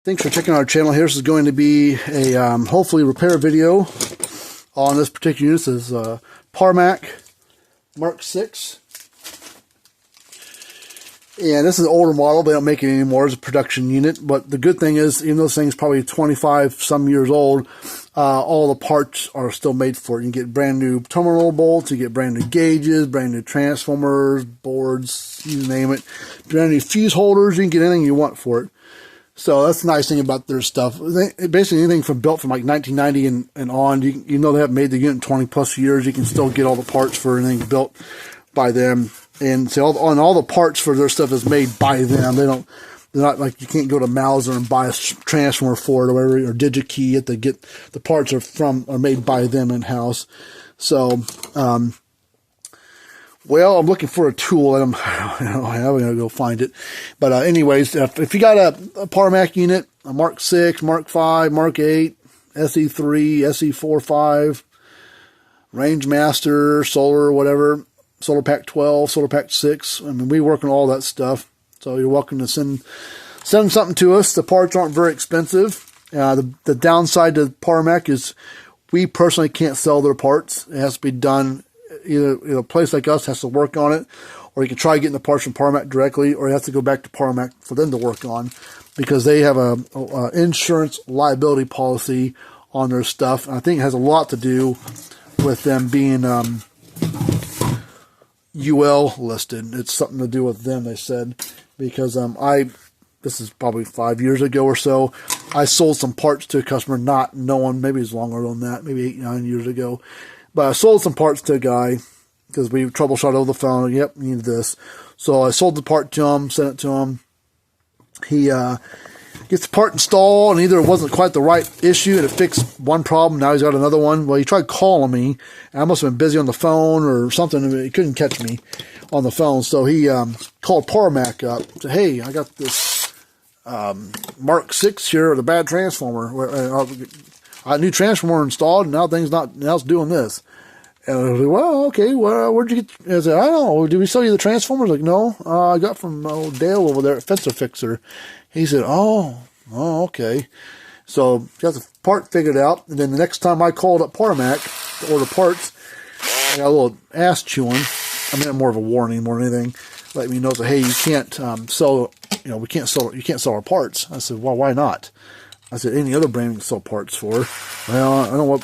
Thanks for checking out our channel here. This is going to be a hopefully repair video on this particular unit. This is Parmak Mark 6. And this is an older model. They don't make it anymore as a production unit. But the good thing is, even though this thing's probably 25 some years old, all the parts are still made for it. You can get brand new terminal bolts, you get brand new gauges, brand new transformers, boards, you name it. Brand new fuse holders, you can get anything you want for it. So that's the nice thing about their stuff. Basically anything built from like 1990 and on, you know they have made the unit in 20 plus years. You can still get all the parts for anything built by them. And so all the parts for their stuff is made by them. They're not like you can't go to Mauser and buy a transformer for it or whatever, or DigiKey. You have to get the parts are made by them in house. So, well, I'm looking for a tool that I'm going to go find it. But anyways, if you got a Parmak unit, a Mark 6, Mark 5, Mark 8, SE3, SE4, 5, Range Master, Solar, whatever, Solar Pack 12, Solar Pack 6, I mean, we work on all that stuff. So you're welcome to send something to us. The parts aren't very expensive. The downside to Parmak is we personally can't sell their parts. It has to be done. Either a place like us has to work on it, or you can try getting the parts from Parmak directly, or you have to go back to Parmak for them to work on, because they have a insurance liability policy on their stuff. And I think it has a lot to do with them being UL listed. It's something to do with them, they said, because this is probably 5 years ago or so, I sold some parts to a customer not knowing, maybe it's longer than that, maybe 8, 9 years ago. But I sold some parts to a guy because we troubleshot over the phone. Yep, you need this. So I sold the part to him, sent it to him. He gets the part installed, and either it wasn't quite the right issue and it fixed one problem. Now he's got another one. Well, he tried calling me, and I must have been busy on the phone or something. And he couldn't catch me on the phone. So he called Parmak up. Said, hey, I got this Mark 6 here, the bad transformer. A new transformer installed, and now it's doing this. And I was like, well, okay, well, where'd you get? I said, I don't know. Did we sell you the transformers? Like, no, I got from Dale over there at Fencer Fixer. He said, oh, okay. So got the part figured out, and then the next time I called up Parmak to order parts, I got a little ass chewing. I meant more of a warning more than anything. Let me know that, hey, you can't sell. You can't sell our parts. I said, well, why not? I said, any other brand you can sell parts for. Well, I don't know what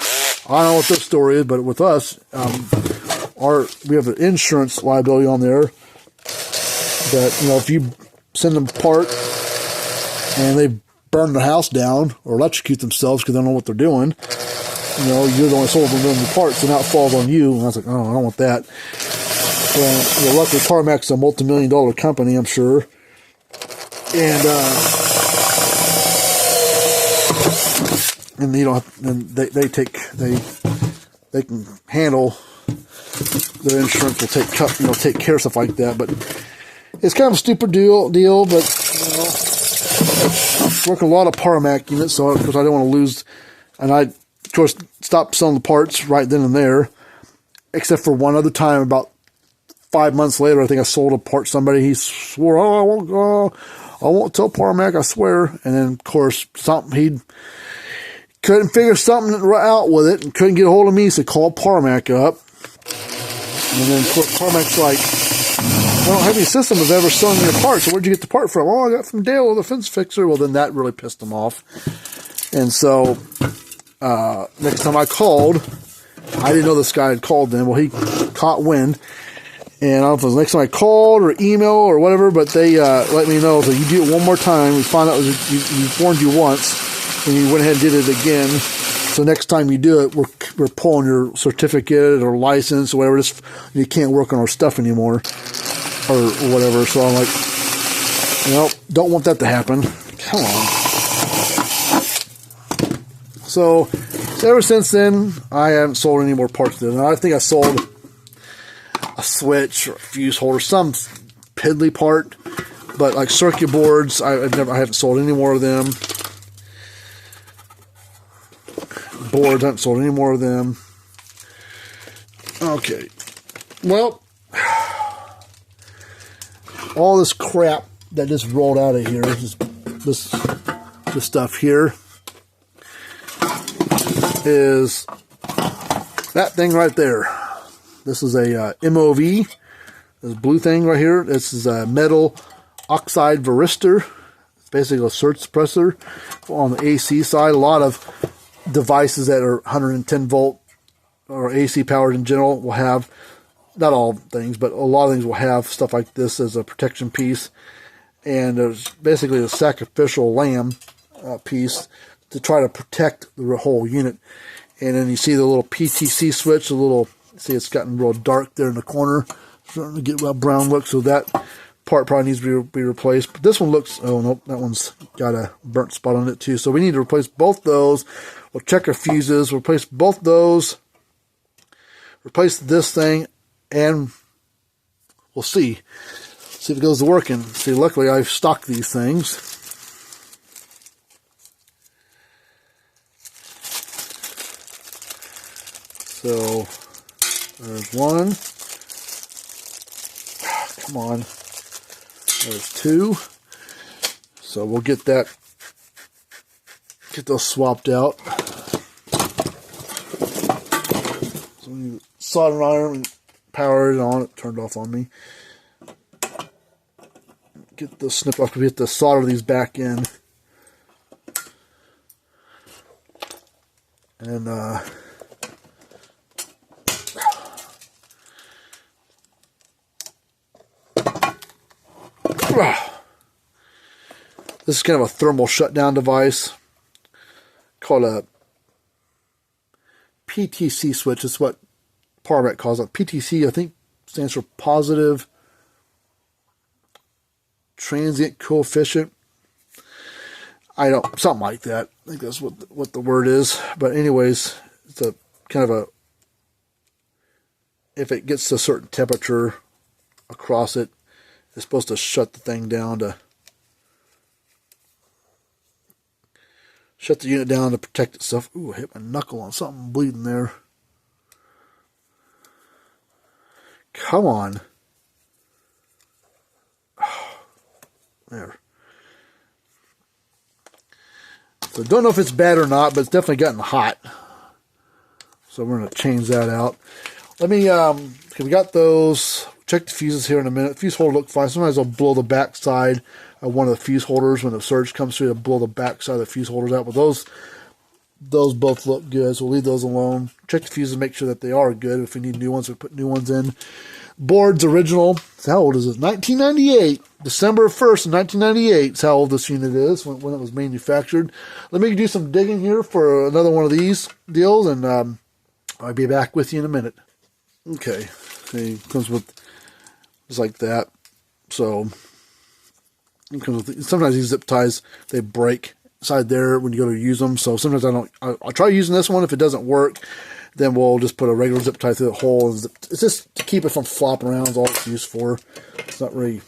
this story is, but with us, we have an insurance liability on there that, if you send them a part and they burn the house down or electrocute themselves because they don't know what they're doing, you're the one sold them the parts, so now it falls on you. And I was like, oh, I don't want that. Well, luckily Parmak's a multi-million-dollar company, I'm sure. And you don't have, and they can handle, their insurance will take care of stuff like that. But it's kind of a stupid deal, but I work a lot of Parmak units, so because I don't want to lose, and I of course stopped selling the parts right then and there, except for one other time about 5 months later. I think I sold a part to somebody. He swore, I won't tell Parmak, I swear. And then of course he couldn't figure something out with it and couldn't get a hold of me, so called Parmak up. And then, of course, Parmak's like, I don't have any system of ever selling your parts. So where'd you get the part from? Oh, I got from Dale, the fence fixer. Well, then that really pissed him off. And so, next time I called, I didn't know this guy had called them. Well, he caught wind. And I don't know if it was the next time I called or email or whatever, but they let me know. So you do it one more time. We found out we warned you once. And you went ahead and did it again. So next time you do it, we're pulling your certificate or license or whatever. You can't work on our stuff anymore or whatever. So I'm like, don't want that to happen. Come on. So ever since then, I haven't sold any more parts to them. I think I sold a switch or a fuse holder, some piddly part, but like circuit boards, I haven't sold any more of them. Boards, I haven't sold any more of them. Okay. Well, all this crap that just rolled out of here, this This stuff here is that thing right there. This is a MOV. This blue thing right here. This is a metal oxide varistor. It's basically a surge suppressor on the AC side. A lot of devices that are 110 volt or AC powered in general will have, not all things, but a lot of things will have stuff like this as a protection piece. And there's basically a sacrificial lamb piece to try to protect the whole unit. And then you see the little PTC switch, the little, see it's gotten real dark there in the corner, starting to get a brown look, so that part probably needs to be replaced. But this one looks, oh nope, that one's got a burnt spot on it too. So we need to replace both those. We'll check our fuses, replace both those, replace this thing, and we'll see if it goes to working. See, luckily I've stocked these things. So there's one. Come on. There's two. So we'll get those swapped out. So we need solder iron, power it on, it turned off on me. Get the snip off, we have to solder these back in. And this is kind of a thermal shutdown device called a PTC switch. It's what Parmak calls it. PTC, I think, stands for positive transient coefficient. I don't, something like that. I think that's what the word is. But anyways, it's a kind of a, if it gets to a certain temperature across it, it's supposed to shut the thing down to shut the unit down to protect itself. Ooh, I hit my knuckle on something, bleeding there. Come on. There. So don't know if it's bad or not, but it's definitely gotten hot. So we're going to change that out. Let me, okay, we got those. Check the fuses here in a minute. Fuse holder look fine. Sometimes I'll blow the back side of one of the fuse holders when the surge comes through. I'll blow the back side of the fuse holders out. But those both look good, so we'll leave those alone. Check the fuses, make sure that they are good. If we need new ones, we put new ones in. Board's original. How old is it? 1998. December 1st, 1998 is how old this unit is when it was manufactured. Let me do some digging here for another one of these deals, and I'll be back with you in a minute. Okay, see, it comes with just like that. So it comes with, sometimes these zip ties, they break inside there when you go to use them. So sometimes I'll try using this one. If it doesn't work, then we'll just put a regular zip tie through the hole. And it's just to keep it from flopping around is all it's used for. It's not really,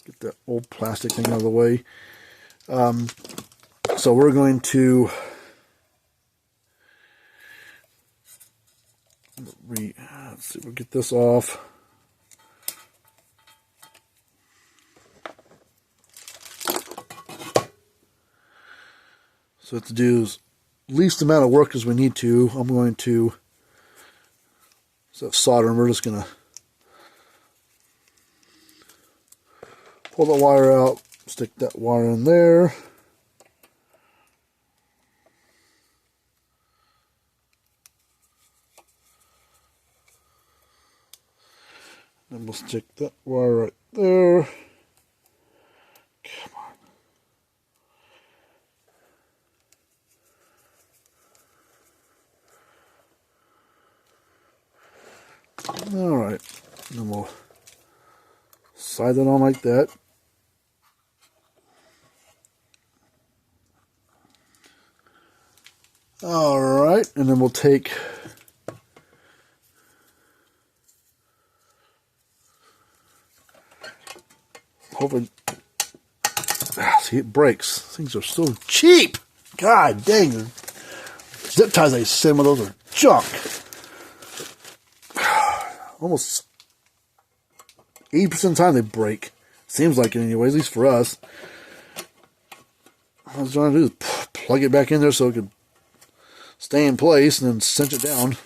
get that old plastic thing out of the way. So we're going to let's see, we'll get this off. So what to do is least amount of work as we need to. I'm going to solder, and we're just going to pull the wire out, stick that wire in there. Then we'll stick that wire right there. Come on. Alright, then we'll slide that on like that. Alright, and then we'll take hoping, see, it breaks. Things are so cheap. God dang, zip ties I send with those are junk. Almost 80% of the time they break. Seems like it anyway, at least for us. all I was trying to do is plug it back in there so it could stay in place and then cinch it down.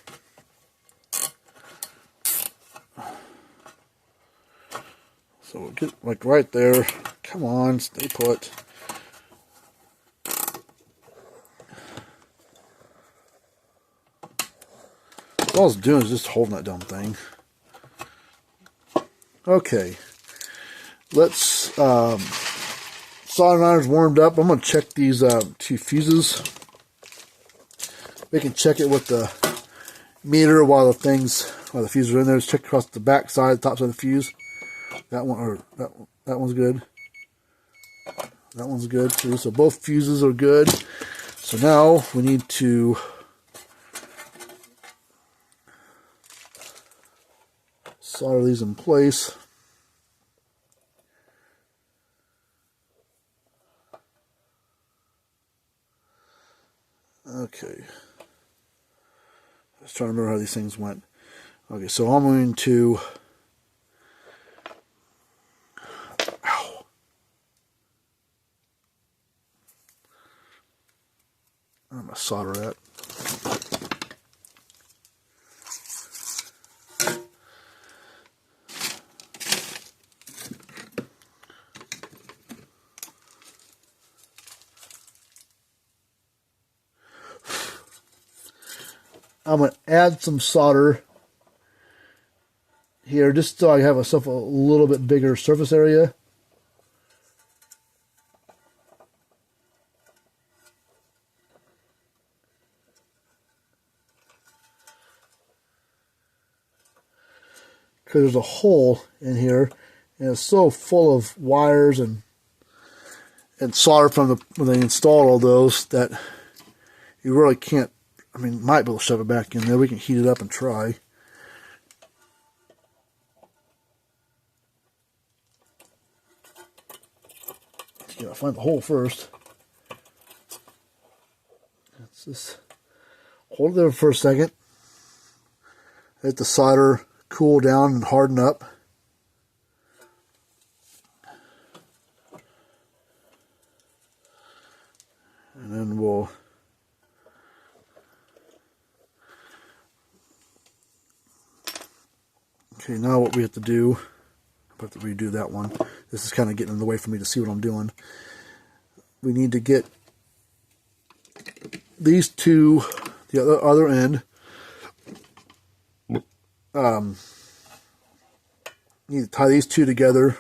So we'll get like right there. Come on, stay put. All I was doing is just holding that dumb thing. Okay. Let's, soldering iron's warmed up. I'm going to check these 2 fuses. We can check it with the meter while the fuses are in there. Just check across the back side, the top side of the fuse. That one, or that one's good. That one's good too. So both fuses are good. So now we need to solder these in place. Okay. Just trying to remember how these things went. Okay, so I'm going to. Ow. I'm going to solder that. I'm going to add some solder here just so I have myself a little bit bigger surface area. Because there's a hole in here and it's so full of wires and solder from when they installed all those that you really can't. I mean, might be able to shove it back in there. We can heat it up and try. Yeah, find the hole first. Let's just hold it there for a second. Let the solder cool down and harden up. And then we'll okay, now what we have to do, I have to redo that one. This is kind of getting in the way for me to see what I'm doing. We need to get these two, the other end. Need to tie these two together.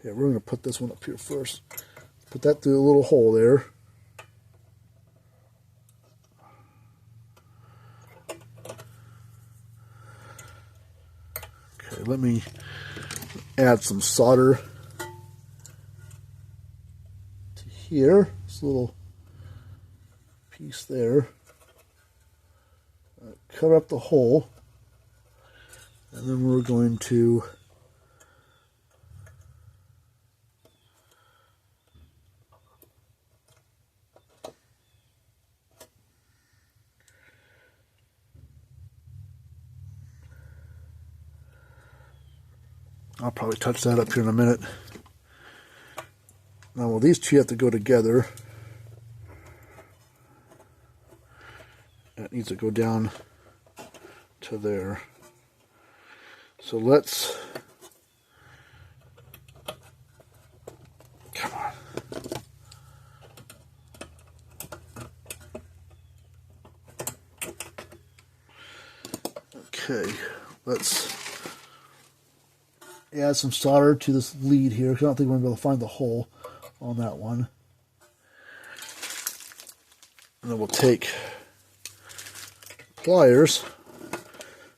Yeah, we're going to put this one up here first. Put that through a little hole there. Okay, let me add some solder to here. This little piece there. Cover up the hole. And then we're going to I'll probably touch that up here in a minute. Now, well, these two have to go together. That needs to go down to there. So let's, come on. Okay, let's add some solder to this lead here, because I don't think we're going to be able to find the hole on that one. And then we'll take pliers.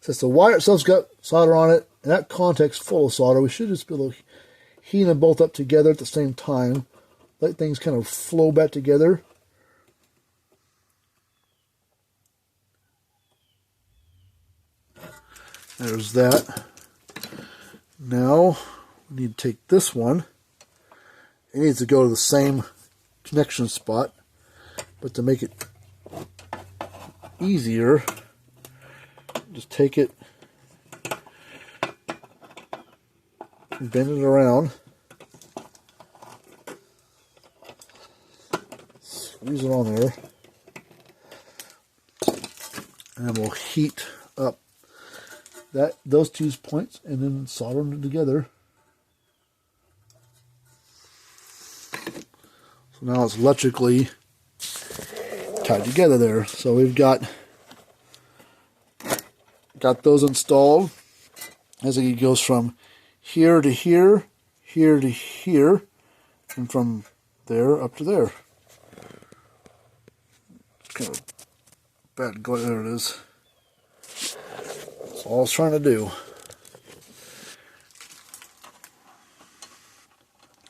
Since the wire itself's got solder on it, and that contact's full of solder, we should just be able to heat them both up together at the same time. Let things kind of flow back together. There's that. Now, we need to take this one. It needs to go to the same connection spot, but to make it easier, just take it, bend it around, use it on there. And we'll heat up those 2 points and then solder them together. So now it's electrically tied together there. So we've got those installed. As it goes from here to here, here to here, and from there up to there. It's kind of bad glare. There it is. That's all I was trying to do.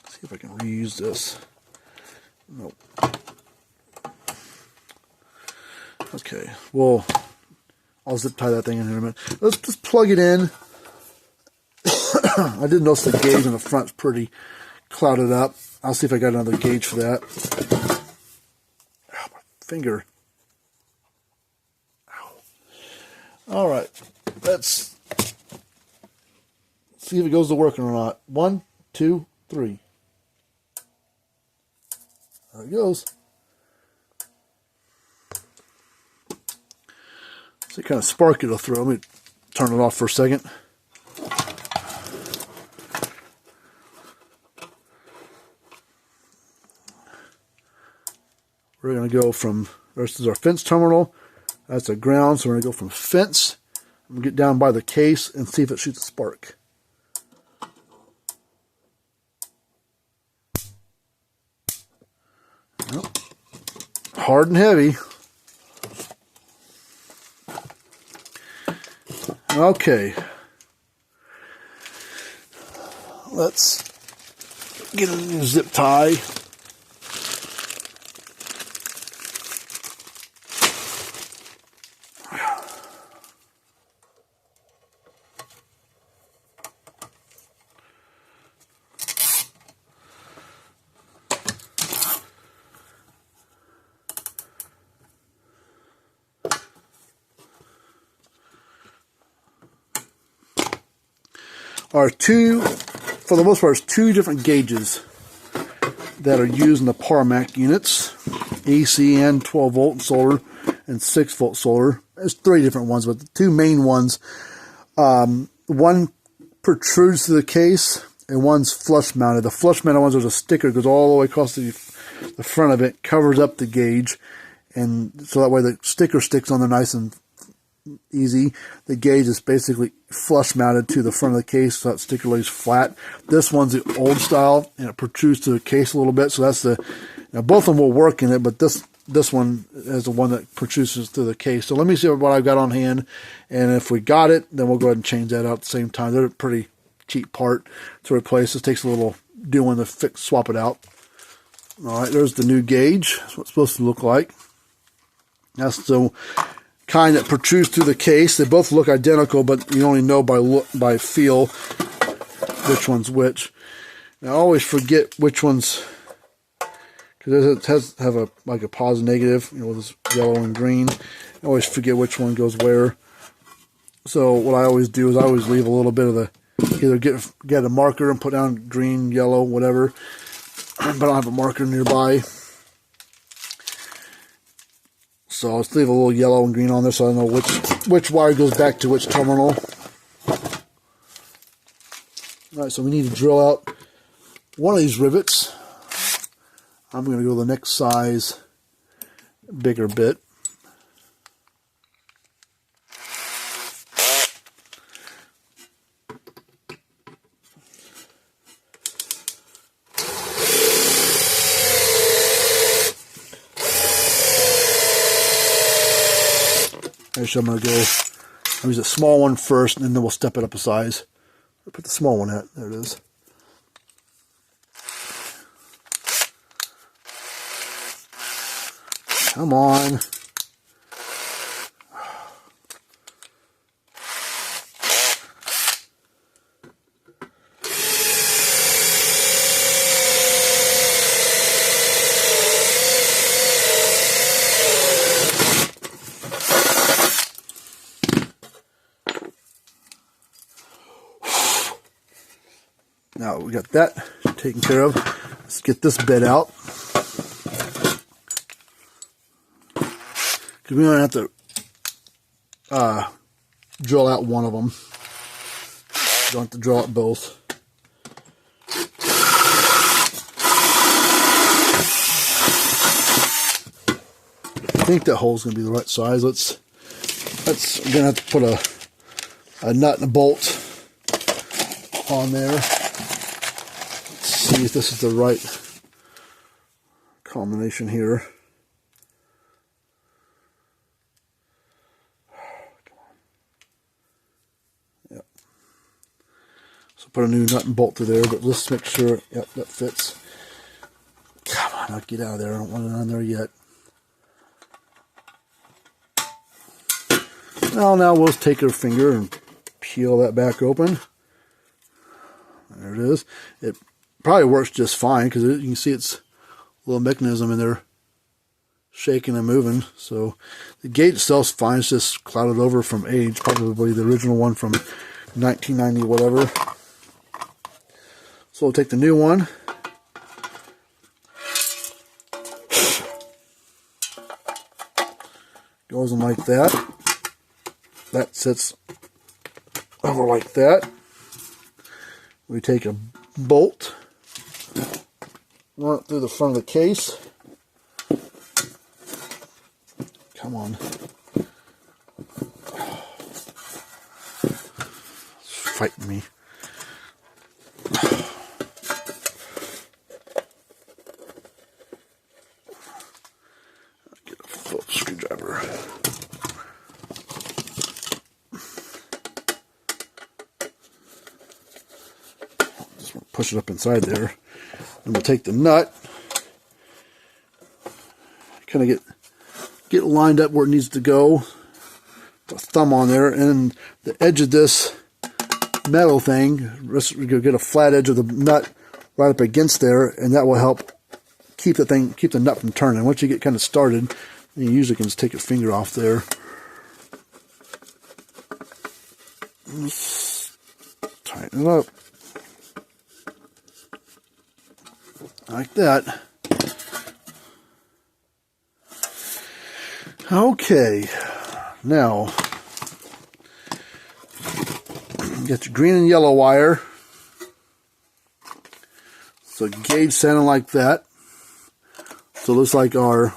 Let's see if I can reuse this. Nope. Okay, well, I'll zip tie that thing in here in a minute. Let's just plug it in. I did notice the gauge on the front's pretty clouded up. I'll see if I got another gauge for that. Ow, my finger. Ow. All right, let's see if it goes to working or not. 1, 2, 3. There it goes. So it kind of spark it'll throw. Let me turn it off for a second. We're going to go from, this is our fence terminal. That's a ground, so we're going to go from fence. I'm going to get down by the case and see if it shoots a spark. Well, hard and heavy. Okay. Let's get a new zip tie. Are for the most part, it's 2 different gauges that are used in the Parmak units, AC and 12 volt solar and 6 volt solar. There's 3 different ones, but the 2 main ones, one protrudes through the case and one's flush mounted. The flush mounted ones, there's a sticker that goes all the way across the front of it, covers up the gauge, and so that way the sticker sticks on there nice and easy. The gauge is basically flush mounted to the front of the case, so that sticker lays flat. This one's the old style, and it protrudes to the case a little bit. So that's both of them will work in it, but this one is the one that protrudes to the case. So let me see what I've got on hand, and if we got it, then we'll go ahead and change that out at the same time. They're a pretty cheap part to replace. This takes a little doing to swap it out. All right, there's the new gauge. That's what it's supposed to look like. That's the kind that protrudes through the case. They both look identical, but you only know by feel which one's which. Now, I always forget which one's, because it has have a positive negative, with this yellow and green. I always forget which one goes where. So what I always do is I always leave a little bit of the, either get a marker and put down green, yellow, whatever, but I don't have a marker nearby. So I'll just leave a little yellow and green on there so I know which wire goes back to which terminal. Alright, so we need to drill out one of these rivets. I'm going to go the next size, bigger bit. Actually, I'm going to I'll use a small one first, and then we'll step it up a size. I'll put the small one at, there it is. Come on. Now we got that taken care of. Let's get this bit out. because we don't have to drill out one of them. Don't have to drill out both. I think that hole's going to be the right size. We're going to have to put a nut and a bolt on there. Let's see if this is the right combination here. Come on. Yep. So put a new nut and bolt through there, but let's make sure, yep, that fits. Come on, I'll get out of there. I don't want it on there yet. Now we'll take our finger and peel that back open. There it is. It probably works just fine because you can see it's a little mechanism in there shaking and moving. So the gauge itself is fine. It's just clouded over from age, probably the original one from 1990 whatever. So we'll take the new one. Goes in like that. That sits over like that. We take a bolt, run it through the front of the case. Come on. It's fighting me. Get a Phillips screwdriver. Push it up inside there, and we'll take the nut, kind of get lined up where it needs to go. Put a thumb on there, and the edge of this metal thing, we go get a flat edge of the nut right up against there, and that will help keep the nut from turning. Once you get kind of started, you usually can just take your finger off there. Just tighten it up. Like that. Okay, now get your green and yellow wire. So gauge sounding like that. So it looks like our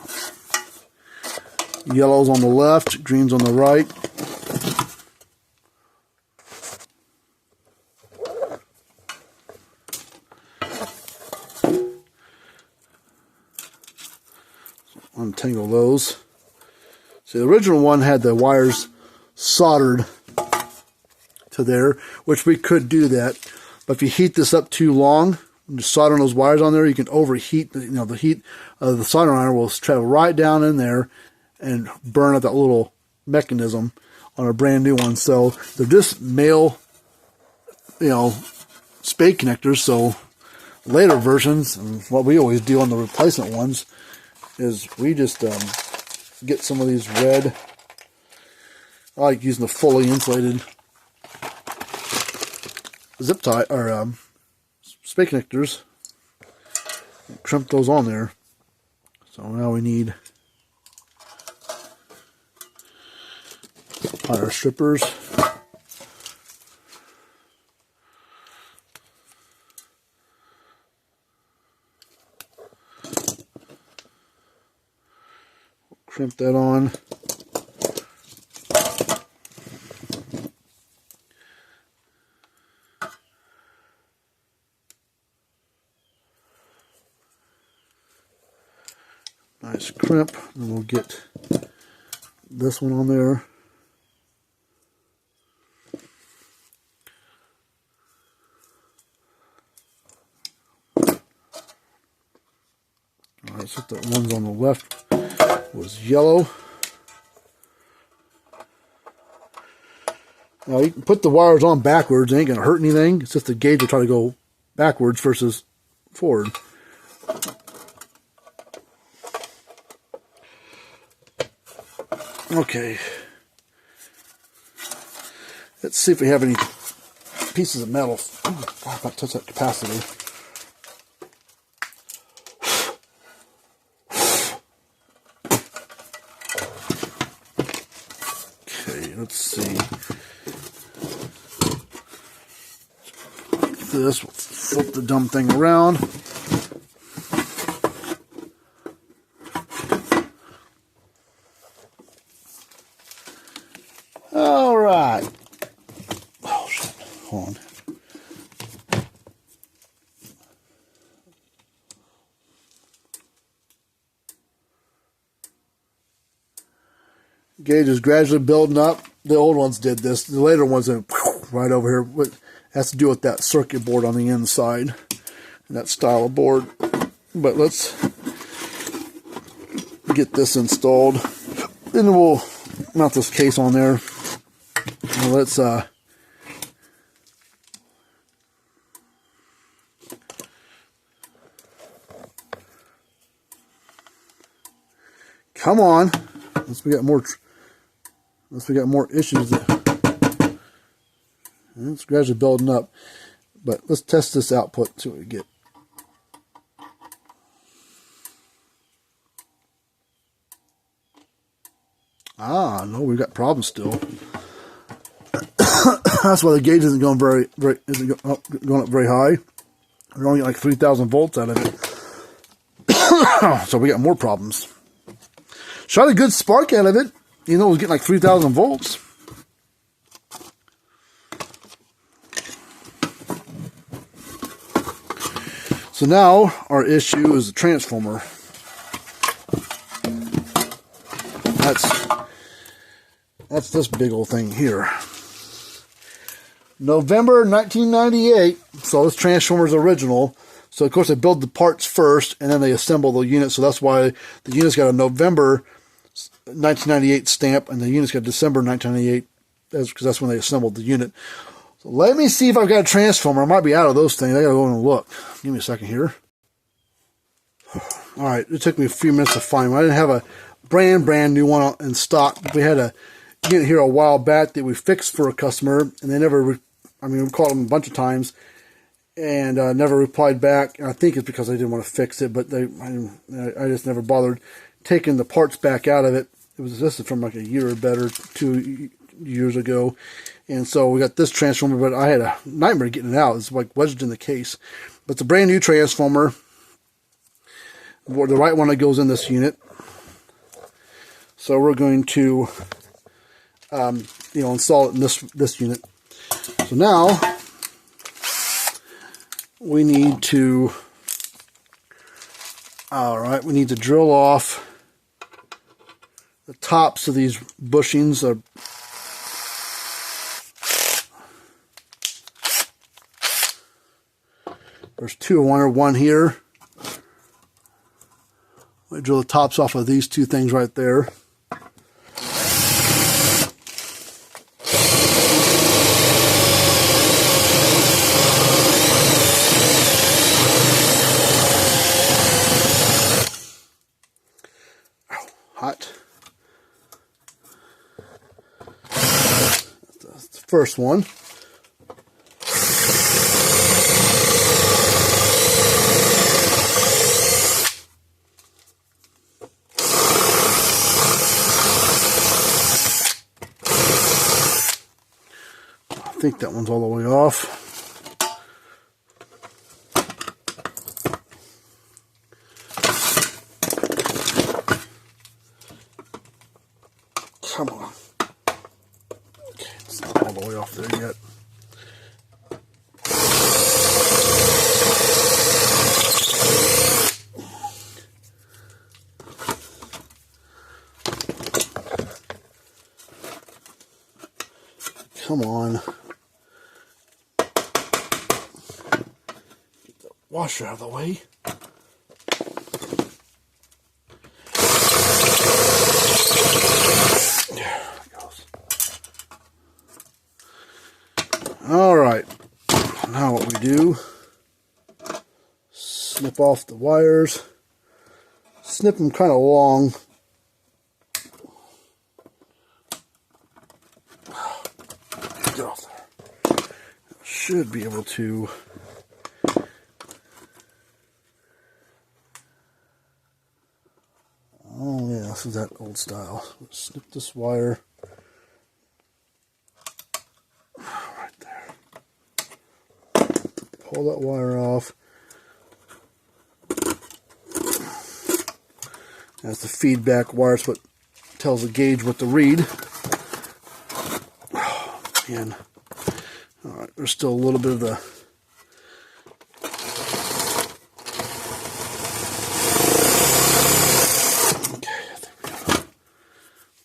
yellow's on the left, green's on the right. Untangle those. See, the original one had the wires soldered to there, which we could do that. But if you heat this up too long, when you're soldering those wires on there, you can overheat. The heat of the soldering iron will travel right down in there and burn up that little mechanism on a brand new one. So they're just male, spade connectors. So later versions, and what we always do on the replacement ones, is we just get some of these red. I like using the fully insulated zip tie or spade connectors. Crimp those on there. So now we need our strippers. Crimp that on. Nice crimp. And we'll get this one on there. Alright, so the ones on the left was yellow. Now you can put the wires on backwards, it ain't gonna hurt anything. It's just the gauge will try to go backwards versus forward. Okay. Let's see if we have any pieces of metal. Oh, God, I touched that capacitor. let's see. This, we'll flip the dumb thing around. All right. Oh shit! Hold on. Gauge is gradually building up. The old ones did this. The later ones went right over here. It has to do with that circuit board on the inside, and that style of board. But let's get this installed. Then we'll mount this case on there. And let's come on. Unless we got more issues. It's gradually building up. But let's test this output, see what we get. Ah, no, we've got problems still. That's why the gauge isn't going going up very high. We're only getting like 3,000 volts out of it. So we got more problems. Shot a good spark out of it. You know, it was getting like 3,000 volts. So now our issue is the transformer. That's this big old thing here. November 1998. So this transformer is original. So of course they build the parts first and then they assemble the unit. So that's why the unit's got a November 1998 stamp and the unit's got December 1998. Because that's when they assembled the unit. So let me see if I've got a transformer. I might be out of those things. I gotta go and look. Give me a second here. All right, it took me a few minutes to find one. I didn't have a brand new one in stock. We had a unit here a while back that we fixed for a customer, and they never. We called them a bunch of times, and never replied back. And I think it's because I didn't want to fix it, but I just never bothered taking the parts back out of it. This is from like a year or better, 2 years ago, and so we got this transformer. But I had a nightmare getting it out. It's like wedged in the case. But it's a brand new transformer. The right one that goes in this unit. So we're going to, install it in this unit. So now we need to. All right, we need to drill off the tops of these bushings. There's two. One here. I drill the tops off of these two things right there. Ow, hot. That's the first one. I think that one's all the way off. Come on. Okay, it's not all the way off there yet. Come on. Washer out of the way. There it goes. All right. Now what we do, snip off the wires. Snip them kind of long. Get off there. Should be able to. Oh yeah, this is that old style. Snip this wire pull that wire off. That's the feedback wire. It's what tells the gauge what to read. Oh, man. Alright, there's still a little bit of the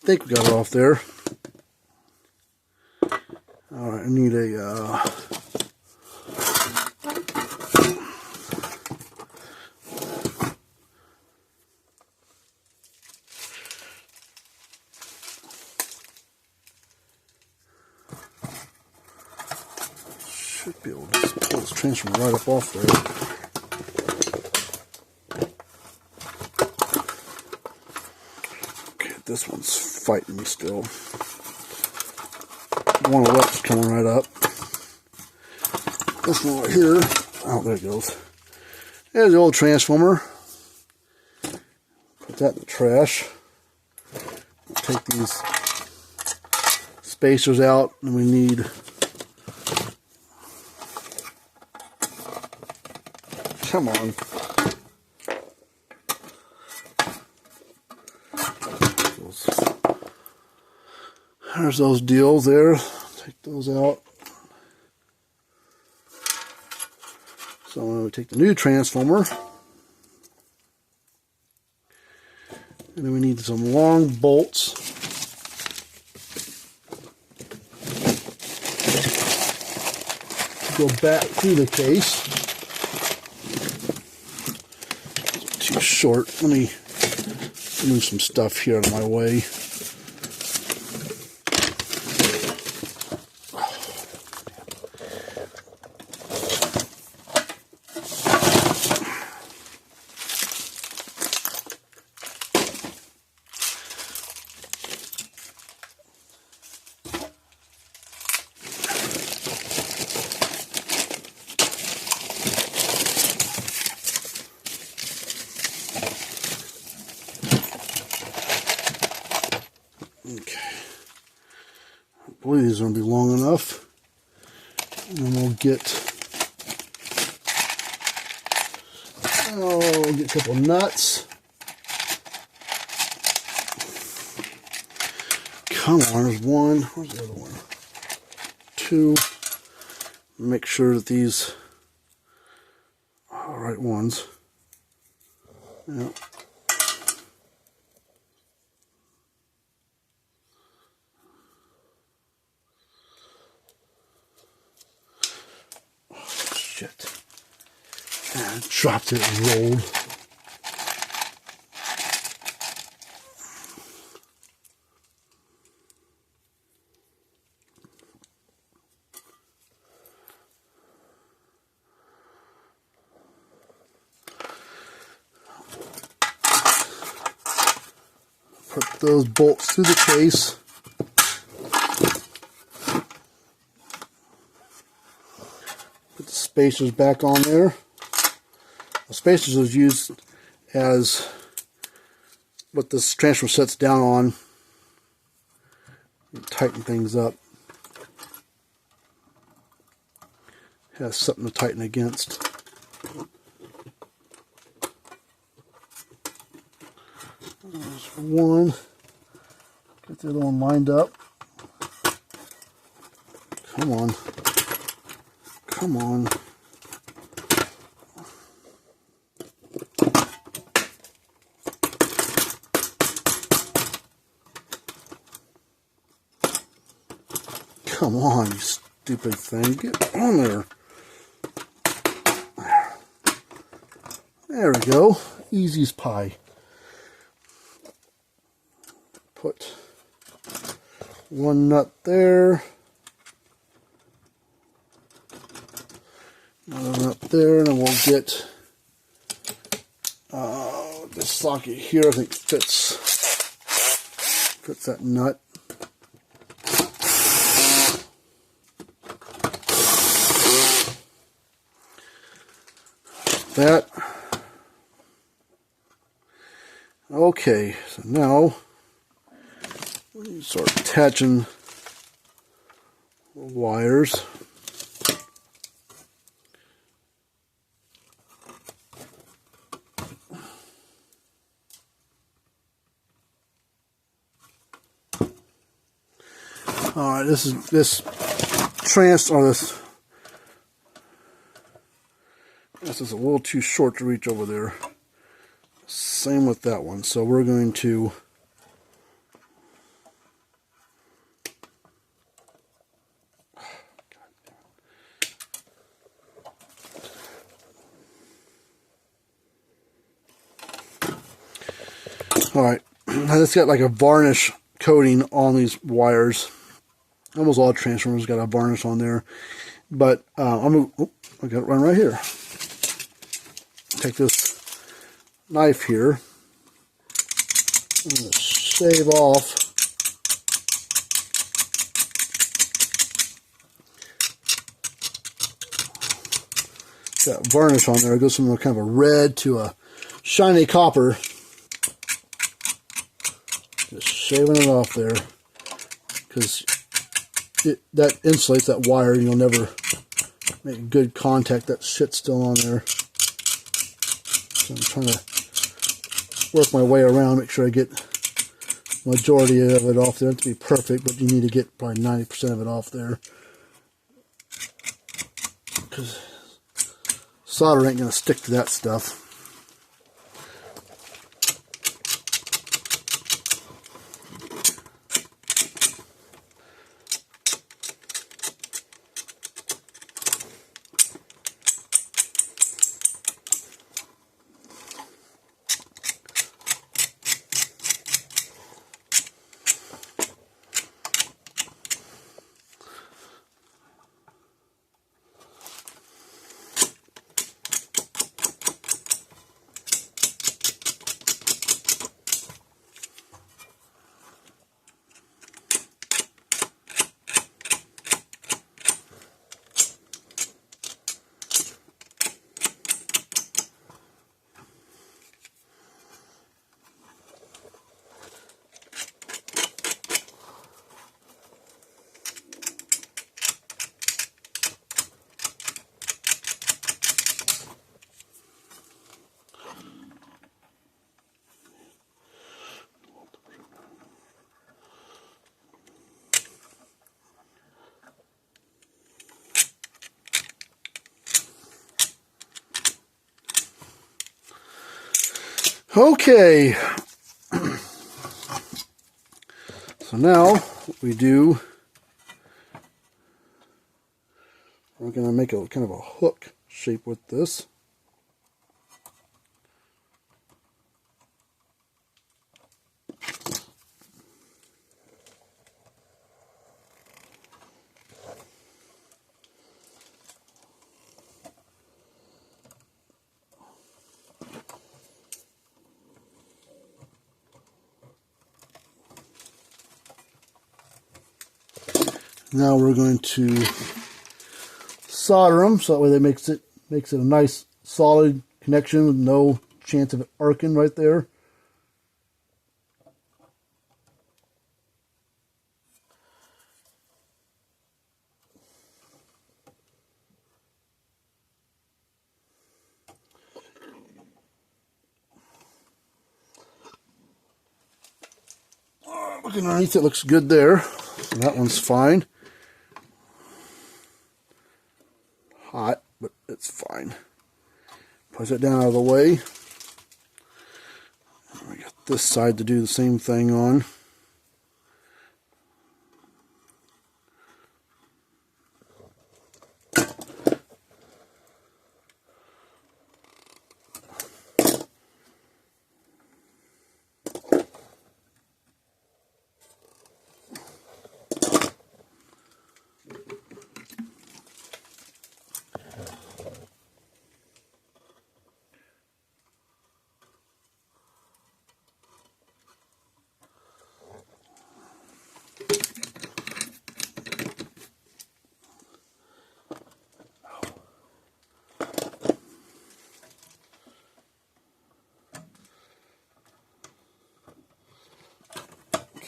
I think we got it off there. Alright, I need a should be able to just pull this transformer right up off there. This one's fighting me still. One of that's coming right up. This one right here. Oh, there it goes. There's the old transformer. Put that in the trash. Take these spacers out, and we need come on. There's those deals there. Take those out. So I'm going to take the new transformer. And then we need some long bolts. To go back through the case. Too short. Let me move some stuff here out of my way. Okay, I believe these are going to be long enough, and then we'll get a couple nuts. Come on, there's one. Where's the other one? Two. Make sure that these are the right ones. Yeah. Shit. I dropped it and rolled. Put those bolts through the case. Put the spacers back on there. The spacers is used as what this transfer sets down on. Tighten things up. Has something to tighten against. There's one. Get the other one lined up. Come on. Come on. Come on, you stupid thing. Get on there. There we go. Easy as pie. Put one nut there. Another nut there, and then we'll get this socket here. I think fits that nut. That. Okay, so now we start attaching the wires. All right, this is a little too short to reach over there. Same with that one. So we're going to all right, I just got like a varnish coating on these wires. Almost all transformers got a varnish on there, but I got it running right here. Take this knife here, I'm going to shave off that varnish on there. It goes from a kind of a red to a shiny copper. Just shaving it off there, because that insulates that wire. You'll never make good contact. That shit's still on there. So I'm trying to work my way around, make sure I get the majority of it off there. It has to be perfect, but you need to get probably 90% of it off there, because solder ain't going to stick to that stuff. Okay, so now what we do, we're going to make a kind of a hook shape with this. Now we're going to solder them so that way that makes it a nice solid connection with no chance of it arcing right there. Looking underneath, it looks good there. So that one's fine. Hot, but it's fine. Push it down out of the way. We got this side to do the same thing on.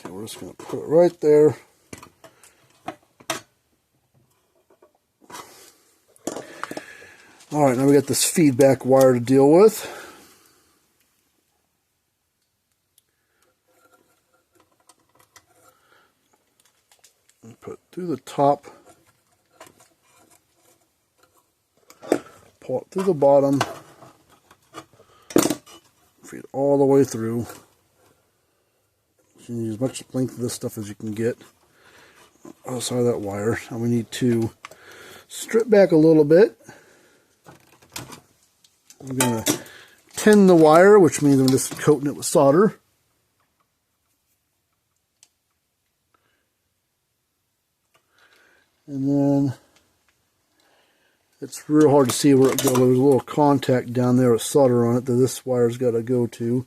We're just going to put it right there. Alright, now we got this feedback wire to deal with. through the top, pull it through the bottom, feed it all the way through. You need as much length of this stuff as you can get. Outside of that wire, and we need to strip back a little bit. I'm going to tin the wire, which means I'm just coating it with solder. And then it's real hard to see where it goes. There's a little contact down there with solder on it that this wire's got to go to.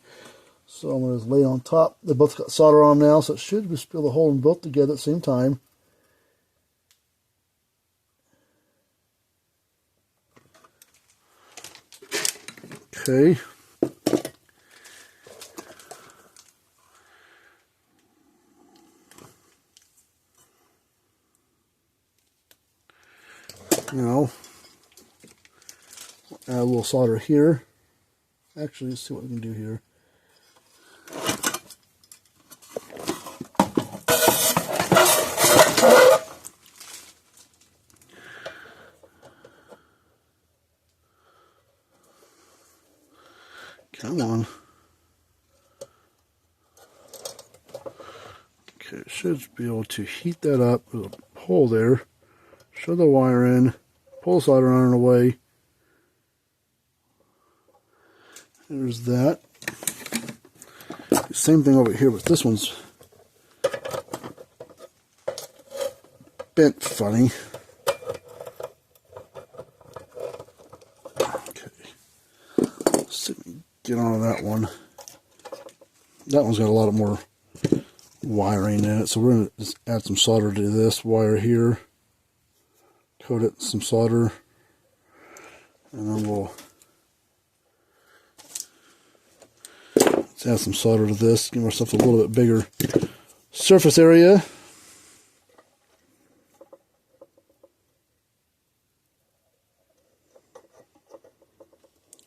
So I'm going to just lay it on top. They both got solder on them now, so it should just be able to hold them both together at the same time. Okay. Now, add a little solder here. Actually, let's see what we can do here. Come on. Okay, it should be able to heat that up. There's a hole there. Shove the wire in. Pull the solder on and away. There's that. Same thing over here, but this one's bent funny. Okay. Let's see if we can get onto that one. That one's got a lot more wiring in it, so we're going to just add some solder to this wire here. Coat it with some solder, and then we'll add some solder to this, give ourselves a little bit bigger surface area.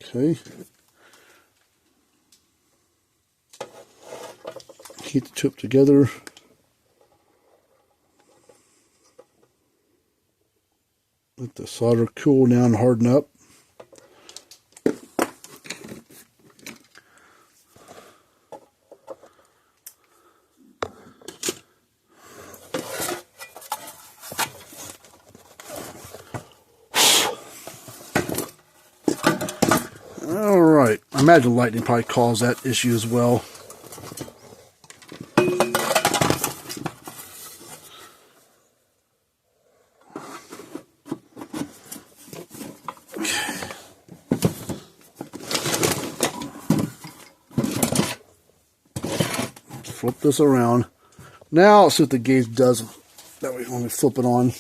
Okay. Heat the two up together. Let the solder cool down and harden up. Alright, I imagine lightning probably caused that issue as well. Flip this around. Now let's see what the gauge does. That way when we flip it on.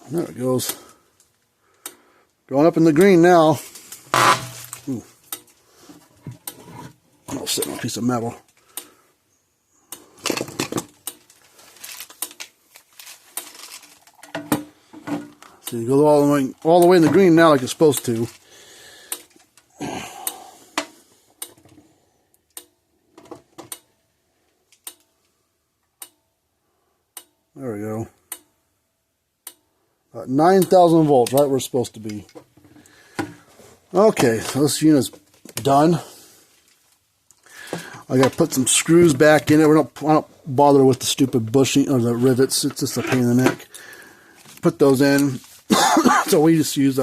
There it goes. Going up in the green now. Ooh. I'll sit on a piece of metal. So you go all the way in the green now like it's supposed to. There we go. 9,000 volts, right where it's supposed to be. Okay, so this unit's done. I gotta put some screws back in it. I don't bother with the stupid bushing or the rivets. It's just a pain in the neck. Put those in. So we just use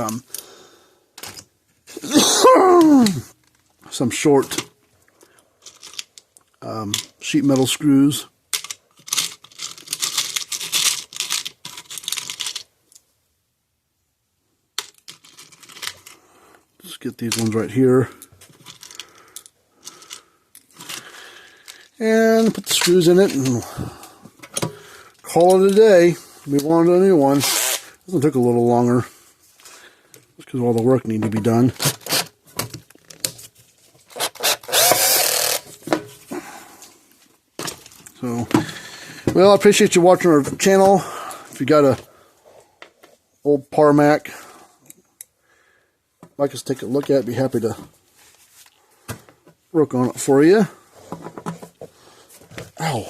some short sheet metal screws. Just get these ones right here. And put the screws in it and call it a day. Move on to a new one. This one took a little longer. Just because all the work needed to be done. So, well, I appreciate you watching our channel. If you got a old Parmak, like us to take a look at it, be happy to work on it for you. Ow.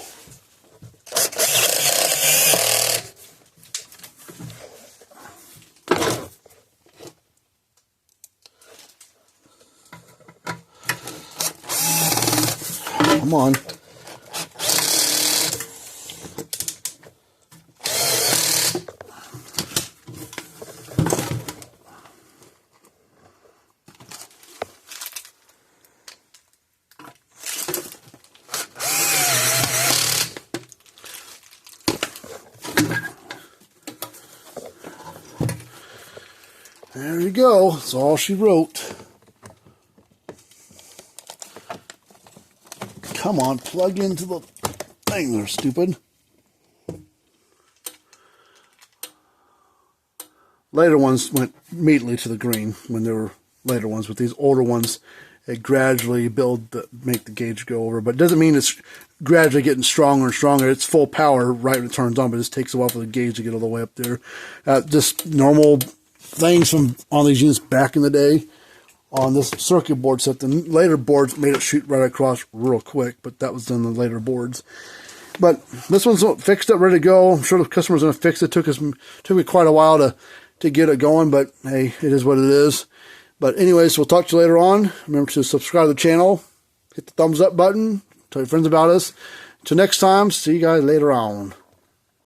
Come on. There you go. That's all she wrote. Come on, plug into the thing there, stupid. Later ones went immediately to the green when there were later ones. With these older ones, it gradually make the gauge go over. But it doesn't mean it's gradually getting stronger and stronger. It's full power right when it turns on, but it just takes a while for the gauge to get all the way up there. Just normal things from on these units back in the day. On this circuit board set, the later boards made it shoot right across real quick, but that was done in the later boards. But this one's fixed up, ready to go. I'm sure the customer's going to fix it. Took me quite a while to get it going, but hey, it is what it is. But anyways, we'll talk to you later on. Remember to subscribe to the channel, hit the thumbs up button, tell your friends about us. Until next time, see you guys later on.